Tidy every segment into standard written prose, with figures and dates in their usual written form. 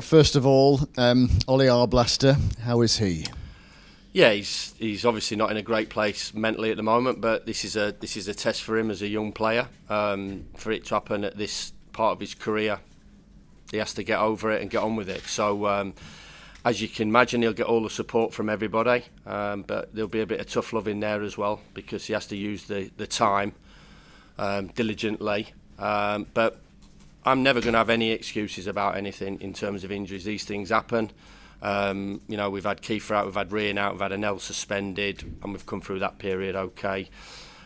First of all, Oli Arblaster, how is he? Yeah, he's obviously not in a great place mentally at the moment, but this is a test for him as a young player. For it to happen at this part of his career, he has to get over it and get on with it. So, as you can imagine, he'll get all the support from everybody, but there'll be a bit of tough love in there as well because he has to use the time diligently. But I'm never going to have any excuses about anything in terms of injuries. These things happen. We've had Kiefer out, we've had Rian out, we've had Anel suspended, and we've come through that period okay.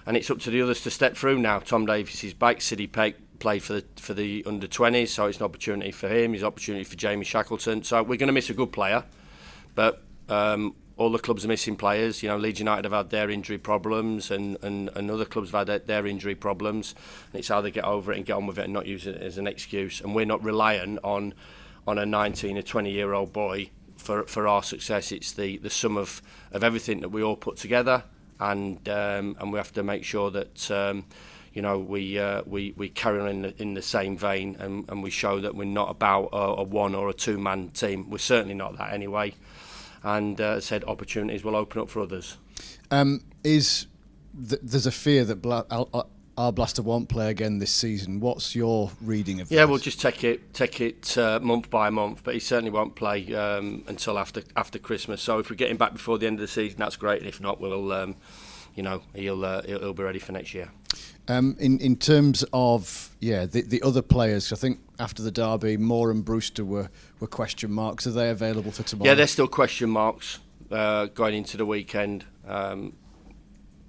And it's up to the others to step through now. Tom Davies is back. Sidney Peck played for the under-20s, so it's an opportunity for him. It's an opportunity for Jamie Shackleton. So we're going to miss a good player, but all the clubs are missing players. Leeds United have had their injury problems, and other clubs have had their injury problems. And it's how they get over it and get on with it and not use it as an excuse. And we're not relying on a 19 or 20-year-old boy for our success. It's the sum of everything that we all put together, and we have to make sure that we carry on in the same vein, and we show that we're not about a one or a two-man team. We're certainly not that anyway. And said opportunities will open up for others. There's a fear that Arblaster won't play again this season. What's your reading of that? Yeah, we'll just take it month by month, but he certainly won't play until after Christmas. So if we get him back before the end of the season, that's great. If not, we'll he'll be ready for next year. In terms of the other players, I think after the derby, Moore and Brewster were question marks. Are they available for tomorrow? Yeah, they're still question marks going into the weekend.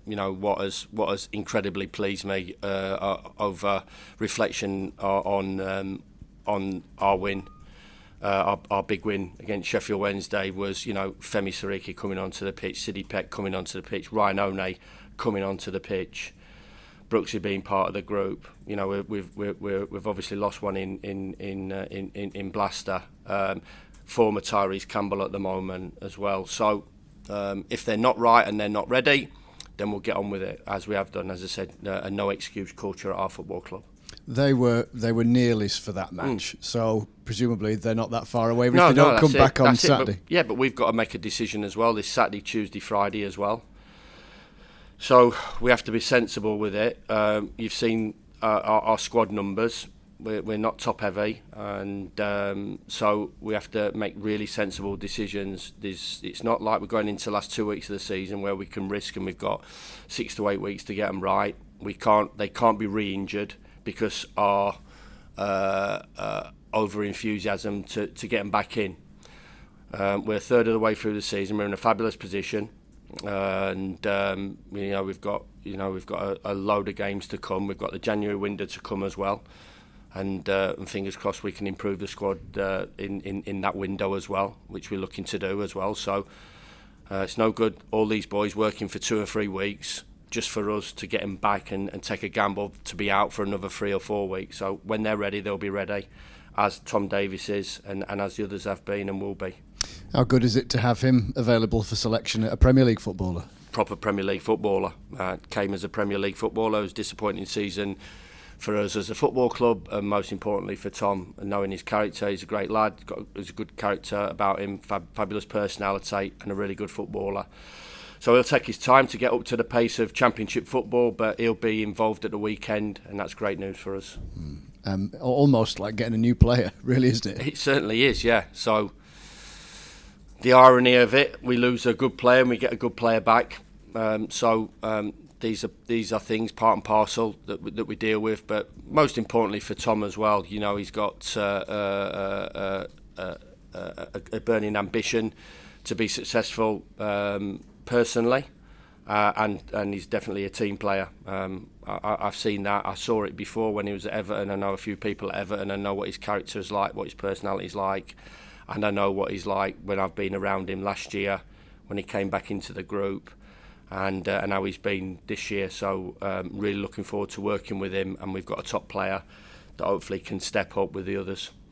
What has incredibly pleased me over reflection on our win, our big win against Sheffield Wednesday was Femi Sariki coming onto the pitch, Sidney Peck coming onto the pitch, Ryan One coming onto the pitch, Brooksy being part of the group. We've obviously lost one in Blaster. Former Tyrese Campbell at the moment as well. So if they're not right and they're not ready, then we'll get on with it as we have done. As I said, a no excuse culture at our football club. They were nearlies for that match, so presumably they're not that far away. If they don't come back on Saturday, but we've got to make a decision as well. This Saturday, Tuesday, Friday as well. So we have to be sensible with it. You've seen our squad numbers. We're not top heavy, and so we have to make really sensible decisions. It's not like we're going into the last 2 weeks of the season where we can risk, and we've got 6 to 8 weeks to get them right. They can't be re-injured because our over enthusiasm to get them back in. We're a third of the way through the season. We're in a fabulous position. And we've got a load of games to come. We've got the January window to come as well, and fingers crossed we can improve the squad in that window as well, which we're looking to do as well. So it's no good all these boys working for 2 or 3 weeks just for us to get them back and take a gamble to be out for another 3 or 4 weeks. So when they're ready, they'll be ready, as Tom Davies is and as the others have been and will be. How good is it to have him available for selection, a Premier League footballer? Proper Premier League footballer. Came as a Premier League footballer. It was a disappointing season for us as a football club, and most importantly for Tom. And knowing his character, he's a great lad. There's a good character about him, fabulous personality, and a really good footballer. So he'll take his time to get up to the pace of Championship football, but he'll be involved at the weekend, and that's great news for us. Almost like getting a new player, really, isn't it? It certainly is, yeah. So the irony of it, we lose a good player and we get a good player back. These are things part and parcel that we deal with. But most importantly for Tom as well, he's got a burning ambition to be successful personally, and he's definitely a team player. I've seen that. I saw it before when he was at Everton. I know a few people at Everton. I know what his character is like, what his personality is like. And I know what he's like when I've been around him last year, when he came back into the group, and how he's been this year. So really looking forward to working with him, and we've got a top player that hopefully can step up with the others.